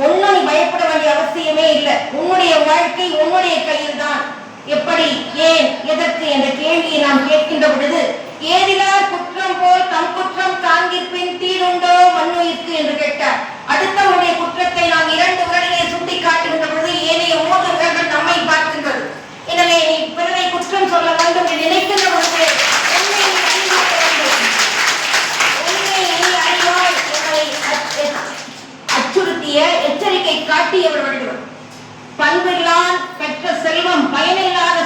ஒன்னும் நீ பயப்பட வேண்டிய அவசியமே இல்லை. உன்னுடைய வாழ்க்கை உன்னுடைய கையில் தான். எப்படி, ஏன், எதற்கு என்ற கேள்வியை நாம் கேட்கின்ற பொழுது, ஏதிலார் குற்றம் போல் தம் குற்றம் காண்கிற்பின் தீருண்டோ மண்ணுயிர்க்கு என்று கேட்டார். அடுத்தவருடைய குற்றத்தை நாம் 2 விரலிலே சுட்டி காட்டுகின்ற பொழுது ஏனைய 3 விரல்கள் நம்மை பார்க்கின்றது. எனவே நீ பிறரை குற்றம் சொல்ல வேண்டும் என்று நினைக்கின்ற பொழுது அச்சுறுத்திய எச்சரிக்கை காட்டியவர் வள்ளுவர். பண்பில்லான் பெற்ற செல்வம் பயனில்லாத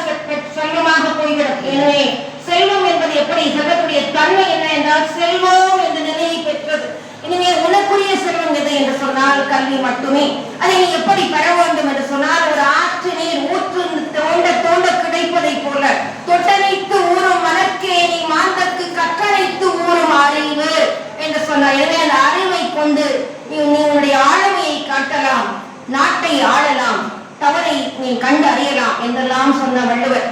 செல்வமாக போய்விடும். எனவே செல்வம் என்பது எப்படி, செல்வத்துடைய தன்மை என்ன என்றால் செல்வம் என்ற நிலையை பெற்றது. எனவே உனக்குரிய செல்வம் எது என்று சொன்னால் கல்வி மட்டுமே. அதை நீ எப்படி பெற வேண்டும் என்று சொன்னால், ஒரு ஆற்று நீர் ஊற்று தோண்ட தோண்ட கிடைப்பதை போல தொட்டனைத்து ஊறும் மனக்கே நீ மாந்தற்கு கட்டணைத்து ஊறும் அறிவு என்று சொன்னார். எனவே அந்த அறிவை கொண்டு நீ உன்னுடைய ஆளுமையை காட்டலாம், நாட்டை ஆளலாம், தவறை நீ கண்டு அறியலாம் என்றெல்லாம் சொன்ன வள்ளுவர்.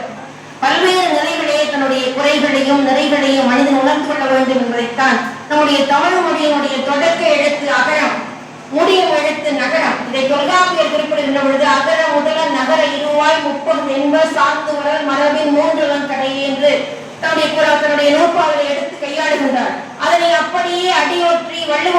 பல்வேறு நிலைகளே தன்னுடைய குறைகளையும் நிறைகளையும் மனிதன் உணர்ந்து கொள்ள வேண்டும் என்பதைத்தான் நம்முடைய தமிழ் மொழியினுடைய தொடக்க எழுத்து அகரம், முடியும் எழுத்து நகரம். இதை தொல்காப்பியர் குறிப்பிடுகின்ற பொழுது அகர முதல நகர இருவாய் 30 என்ப சார்ந்து உடல் மரபின் 3 கடையே என்று தன்னுடைய நூற்பாவலை எடுத்து கையாளுகின்றார். அதனை அப்படியே அடியொற்றி வள்ளுவ